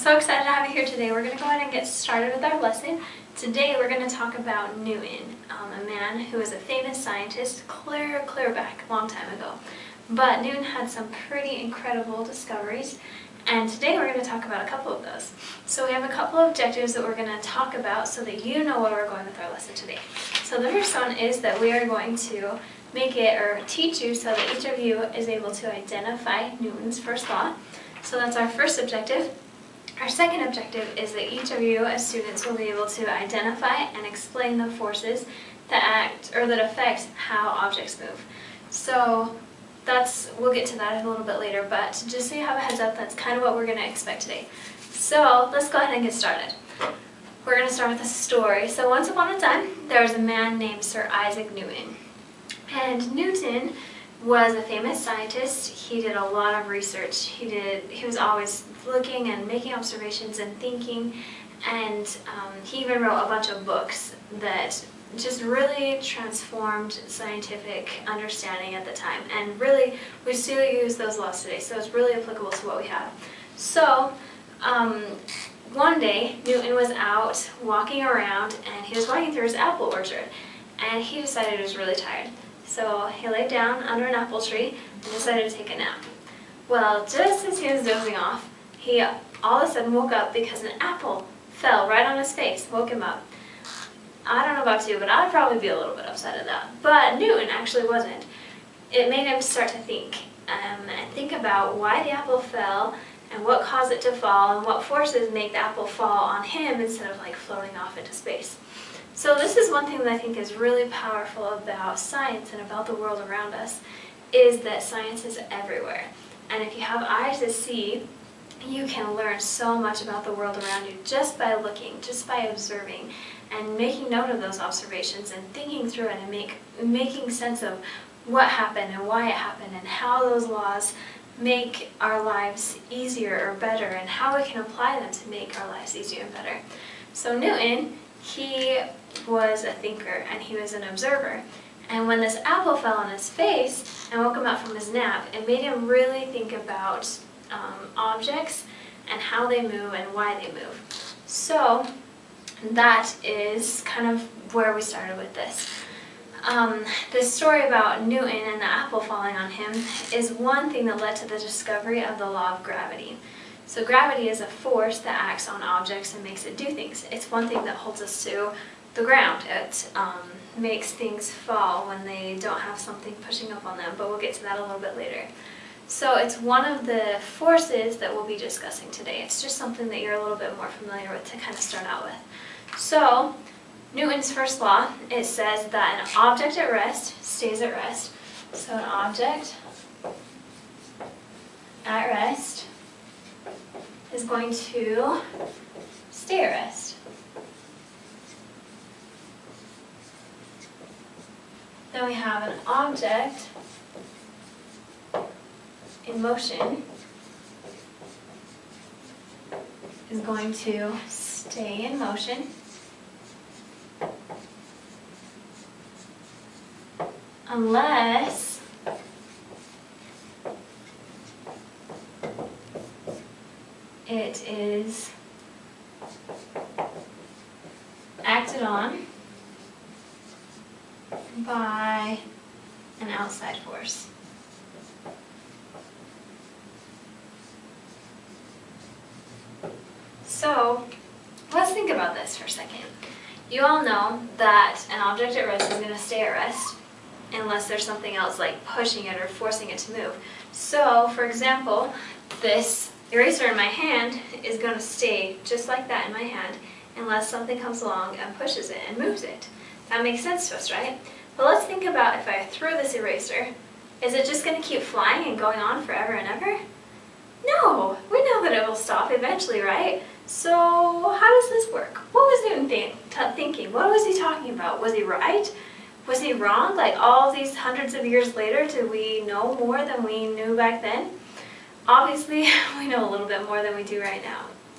so excited to have you here today. We're going to go ahead and get started with our lesson. Today we're going to talk about Newton, a man who was a famous scientist clear back a long time ago. But Newton had some pretty incredible discoveries, and today we're going to talk about a couple of those. So we have a couple of objectives that we're going to talk about so that you know where we're going with our lesson today. So the first one is that we are going to make it or teach you so that each of you is able to identify Newton's first law. So that's our first objective. Our second objective is that each of you as students will be able to identify and explain the forces that act or that affect how objects move. So we'll get to that a little bit later, but just so you have a heads up, that's kind of what we're going to expect today. So let's go ahead and get started. We're going to start with a story. So once upon a time, there was a man named Sir Isaac Newton. And Newton was a famous scientist. He did a lot of research. He was always looking and making observations and thinking, and he even wrote a bunch of books that just really transformed scientific understanding at the time. And really, we still use those laws today, so it's really applicable to what we have. So, one day, Newton was out walking around, and he was walking through his apple orchard, and he decided he was really tired. So he laid down under an apple tree and decided to take a nap. Well, just as he was dozing off, he all of a sudden woke up because an apple fell right on his face, woke him up. I don't know about you, but I'd probably be a little bit upset at that. But Newton actually wasn't. It made him start to think and think about why the apple fell and what caused it to fall and what forces make the apple fall on him instead of like floating off into space. So this is one thing that I think is really powerful about science and about the world around us, is that science is everywhere. And if you have eyes to see, you can learn so much about the world around you just by looking, just by observing, and making note of those observations and thinking through it and making sense of what happened and why it happened and how those laws make our lives easier or better and how we can apply them to make our lives easier and better. So Newton, he was a thinker and he was an observer. And when this apple fell on his face and woke him up from his nap, it made him really think about objects and how they move and why they move. So that is kind of where we started with this. This story about Newton and the apple falling on him is one thing that led to the discovery of the law of gravity. So gravity is a force that acts on objects and makes it do things. It's one thing that holds us to the ground. It makes things fall when they don't have something pushing up on them, but we'll get to that a little bit later. So it's one of the forces that we'll be discussing today. It's just something that you're a little bit more familiar with to kind of start out with. So Newton's first law, it says that an object at rest stays at rest. So an object at rest is going to stay at rest. Then we have an object in motion is going to stay in motion unless it is acted on by an outside force. So let's think about this for a second. You all know that an object at rest is going to stay at rest unless there's something else like pushing it or forcing it to move. So, for example, this eraser in my hand is going to stay just like that in my hand unless something comes along and pushes it and moves it. That makes sense to us, right? But let's think about if I threw this eraser, is it just going to keep flying and going on forever and ever? No, we know that it will stop eventually, right? So how does this work? What was Newton thinking? What was he talking about? Was he right? Was he wrong? Like all these hundreds of years later, do we know more than we knew back then? Obviously, we know a little bit more than we do right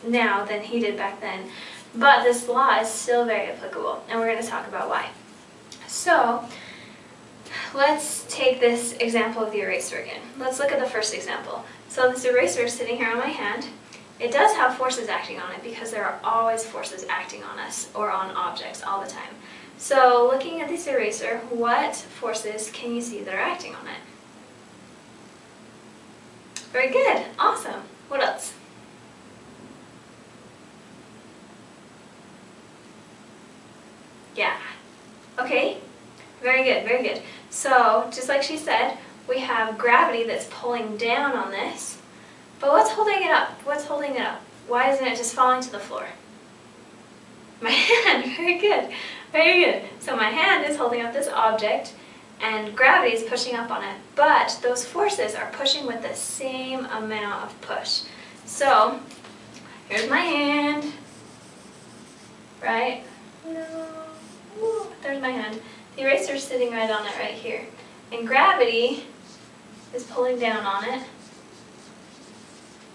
now than he did back then. But this law is still very applicable, and we're going to talk about why. So, let's take this example of the eraser again. Let's look at the first example. So this eraser is sitting here on my hand, it does have forces acting on it because there are always forces acting on us or on objects all the time. So looking at this eraser, what forces can you see that are acting on it? Very good, awesome. What else? Yeah. Okay, very good, very good. So, just like she said, we have gravity that's pulling down on this, but what's holding it up? What's holding it up? Why isn't it just falling to the floor? My hand, very good, very good. So my hand is holding up this object, and gravity is pushing up on it, but those forces are pushing with the same amount of push. So, here's my hand, right? No. Ooh, there's my hand. The eraser's sitting right on it right here. And gravity is pulling down on it.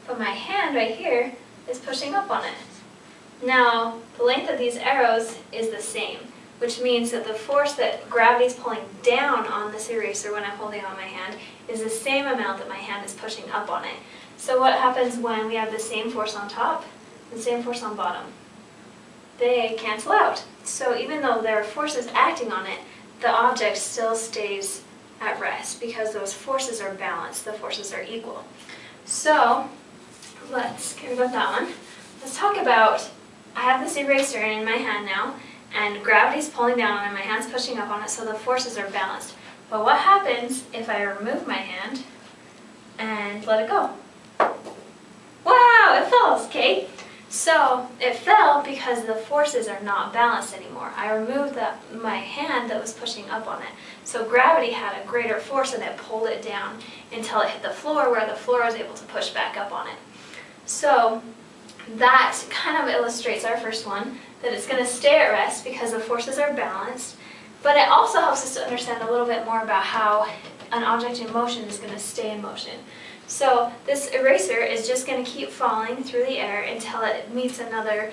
But my hand right here is pushing up on it. Now, the length of these arrows is the same, which means that the force that gravity is pulling down on this eraser when I'm holding it on my hand is the same amount that my hand is pushing up on it. So what happens when we have the same force on top and the same force on bottom? They cancel out. So even though there are forces acting on it, the object still stays at rest because those forces are balanced, the forces are equal. So let's care about that one. Let's talk about, I have this eraser in my hand now, and gravity's pulling down on it, my hand's pushing up on it, so the forces are balanced. But what happens if I remove my hand and let it go? Wow, it falls, okay? So it fell because the forces are not balanced anymore. I removed my hand that was pushing up on it. So gravity had a greater force and it pulled it down until it hit the floor, where the floor was able to push back up on it. So that kind of illustrates our first one, that it's going to stay at rest because the forces are balanced. But it also helps us to understand a little bit more about how an object in motion is going to stay in motion. So this eraser is just going to keep falling through the air until it meets another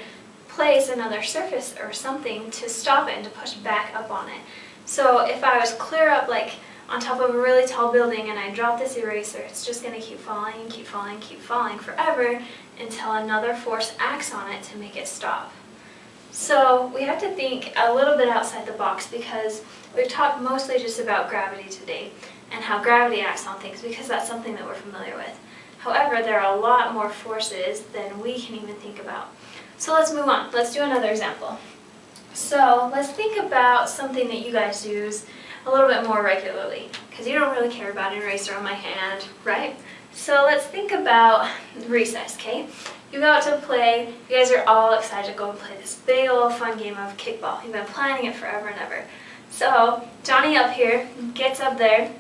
place, another surface or something to stop it and to push back up on it. So if I was clear up like on top of a really tall building and I drop this eraser, it's just going to keep falling and keep falling and keep falling forever until another force acts on it to make it stop. So we have to think a little bit outside the box because we've talked mostly just about gravity today and how gravity acts on things because that's something that we're familiar with. However, there are a lot more forces than we can even think about. So let's move on. Let's do another example. So let's think about something that you guys use a little bit more regularly because you don't really care about an eraser on my hand, right? So let's think about recess, okay? You go out to play, you guys are all excited to go and play this big old fun game of kickball. You've been planning it forever and ever. So Johnny up here gets up there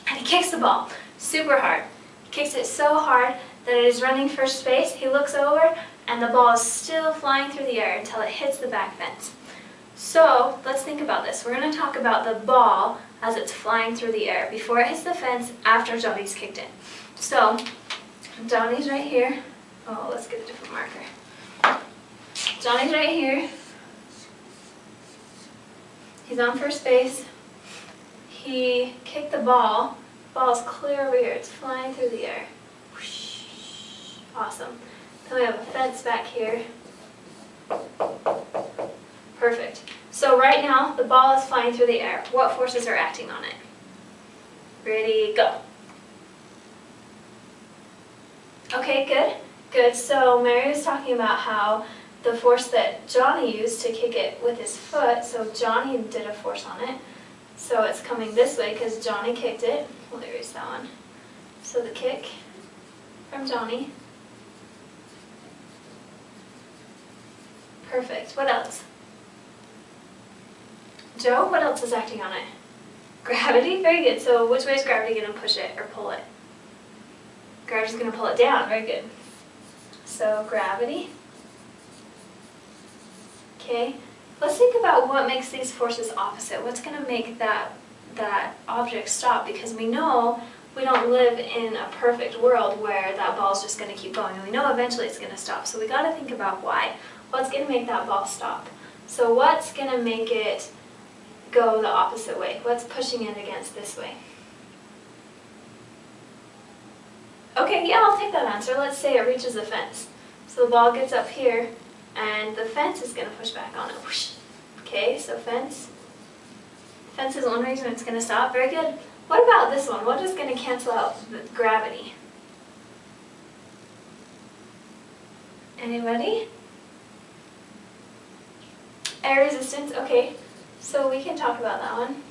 and he kicks the ball super hard. He kicks it so hard that it is running first base. He looks over and the ball is still flying through the air until it hits the back fence. So let's think about this. We're going to talk about the ball as it's flying through the air before it hits the fence after Johnny's kicked it. So Johnny's right here. Oh, let's get a different marker. Johnny's right here. He's on first base. He kicked the ball. Ball's clear over here. It's flying through the air. Whoosh. Awesome. Then we have a fence back here. Perfect. So right now, the ball is flying through the air. What forces are acting on it? Ready, go. Okay, good. Good. So Mary was talking about how the force that Johnny used to kick it with his foot, so Johnny did a force on it. So it's coming this way because Johnny kicked it. We'll erase that one. So the kick from Johnny. Perfect. What else? Joe, what else is acting on it? Gravity? Very good. So which way is gravity going to push it or pull it? Gravity's going to pull it down. Very good. So gravity. Okay. Let's think about what makes these forces opposite. What's going to make that object stop? Because we know we don't live in a perfect world where that ball's just going to keep going. And we know eventually it's going to stop. So we got to think about why. What's going to make that ball stop? So what's going to make it go the opposite way? What's pushing it against this way? Okay, yeah, I'll take that answer. Let's say it reaches the fence. So the ball gets up here, and the fence is going to push back on it. Whoosh. Okay, so fence. Fence is one reason it's going to stop. Very good. What about this one? What is going to cancel out the gravity? Anybody? Air resistance. Okay, so we can talk about that one.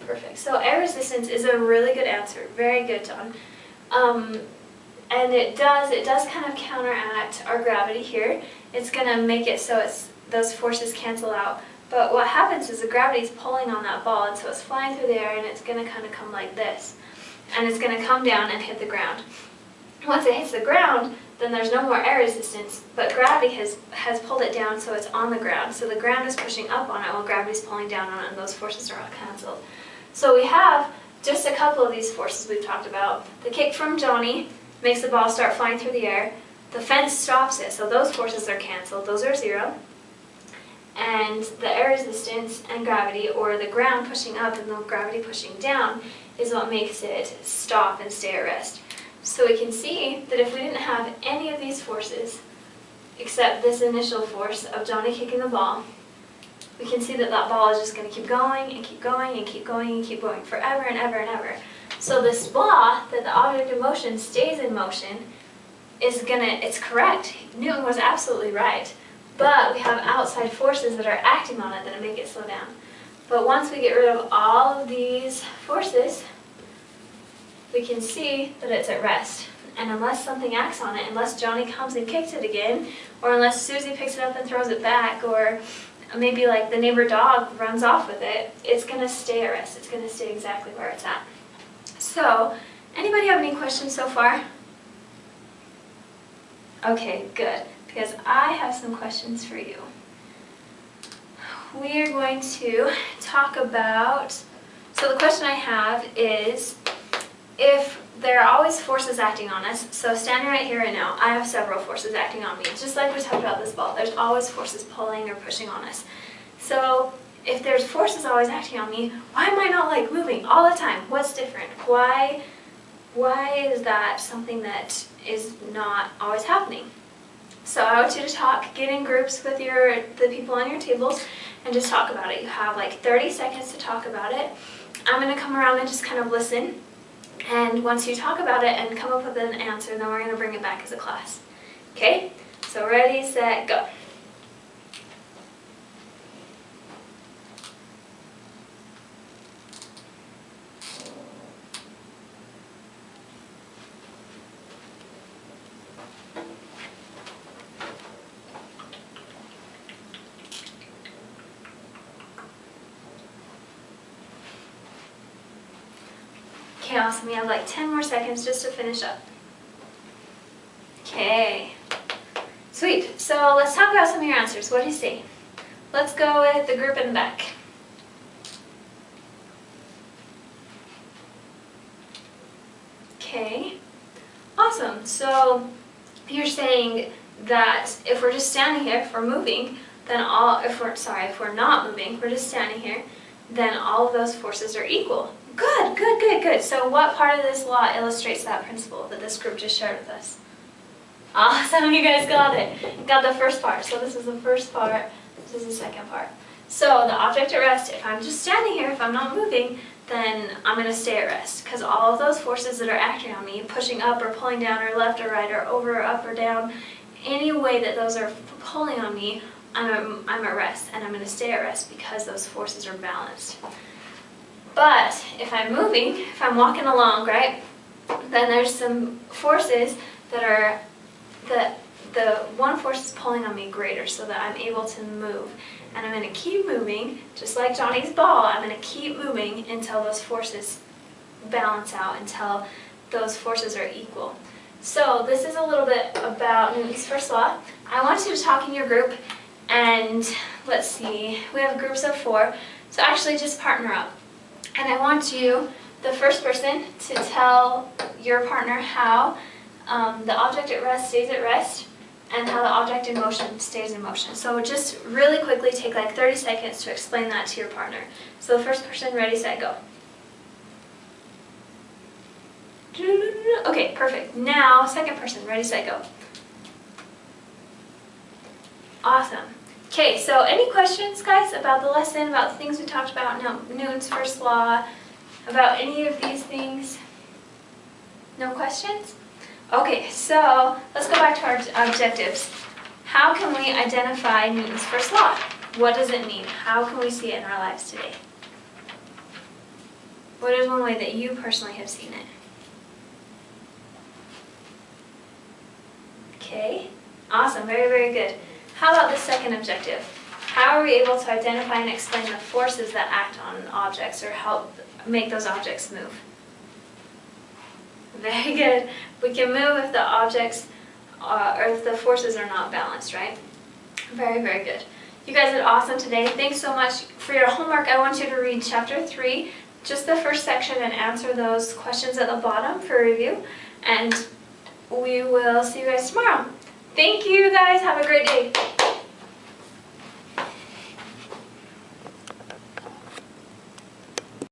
Perfect. So air resistance is a really good answer. Very good, John. And it does kind of counteract our gravity here. It's going to make it so those forces cancel out. But what happens is the gravity is pulling on that ball, and so it's flying through the air, and it's going to kind of come like this. And it's going to come down and hit the ground. Once it hits the ground, then there's no more air resistance, but gravity has pulled it down, so it's on the ground. So the ground is pushing up on it while gravity is pulling down on it, and those forces are all canceled. So we have just a couple of these forces we've talked about. The kick from Johnny makes the ball start flying through the air. The fence stops it, so those forces are canceled. Those are zero. And the air resistance and gravity, or the ground pushing up and the gravity pushing down, is what makes it stop and stay at rest. So we can see that if we didn't have any of these forces, except this initial force of Johnny kicking the ball, we can see that that ball is just going to keep going and keep going and keep going and keep going forever and ever and ever. So this law that the object in motion stays in motion it's correct. Newton was absolutely right. But we have outside forces that are acting on it that make it slow down. But once we get rid of all of these forces, we can see that it's at rest. And unless something acts on it, unless Johnny comes and kicks it again, or unless Susie picks it up and throws it back, or maybe like the neighbor dog runs off with it, it's going to stay at rest. It's going to stay exactly where it's at. So, anybody have any questions so far? Okay, good, because I have some questions for you. We are going to talk about, so the question I have is, if there are always forces acting on us, so standing right here right now, I have several forces acting on me. Just like we talked about this ball, there's always forces pulling or pushing on us. So if there's forces always acting on me, why am I not like moving all the time? What's different? Why is that something that is not always happening? So I want you to talk, get in groups with the people on your tables, and just talk about it. You have like 30 seconds to talk about it. I'm going to come around and just kind of listen. And once you talk about it and come up with an answer, then we're going to bring it back as a class. Okay? So ready, set, go. Okay, awesome. We have like 10 more seconds just to finish up. Okay. Sweet. So let's talk about some of your answers. What do you see? Let's go with the group in the back. Okay. Awesome. So you're saying that if we're just standing here, if we're moving, then if we're not moving, we're just standing here, then all of those forces are equal. Good, good, good, good. So what part of this law illustrates that principle that this group just shared with us? Awesome, you guys got it. Got the first part. So this is the first part, this is the second part. So the object at rest, if I'm just standing here, if I'm not moving, then I'm going to stay at rest. Because all of those forces that are acting on me, pushing up or pulling down or left or right or over or up or down, any way that those are pulling on me, I'm at rest. And I'm going to stay at rest because those forces are balanced. But if I'm moving, if I'm walking along, right, then there's some forces that are, the one force is pulling on me greater so that I'm able to move. And I'm going to keep moving, just like Johnny's ball, I'm going to keep moving until those forces balance out, until those forces are equal. So this is a little bit about Newton's first law. I want you to talk in your group, and let's see, we have groups of 4, so actually just partner up. And I want you, the first person, to tell your partner how the object at rest stays at rest and how the object in motion stays in motion. So just really quickly take like 30 seconds to explain that to your partner. So the first person, ready, set, go. Okay, perfect. Now, second person. Ready, set, go. Awesome. Okay, so any questions, guys, about the lesson, about the things we talked about, Newton's first law, about any of these things? No questions? Okay, so let's go back to our objectives. How can we identify Newton's first law? What does it mean? How can we see it in our lives today? What is one way that you personally have seen it? Okay, awesome, very, very good. How about the second objective? How are we able to identify and explain the forces that act on objects or help make those objects move? Very good. We can move if the objects or if the forces are not balanced, right? Very, very good. You guys did awesome today. Thanks so much. For your homework, I want you to read chapter 3, just the first section, and answer those questions at the bottom for review. And we will see you guys tomorrow. Thank you, guys. Have a great day.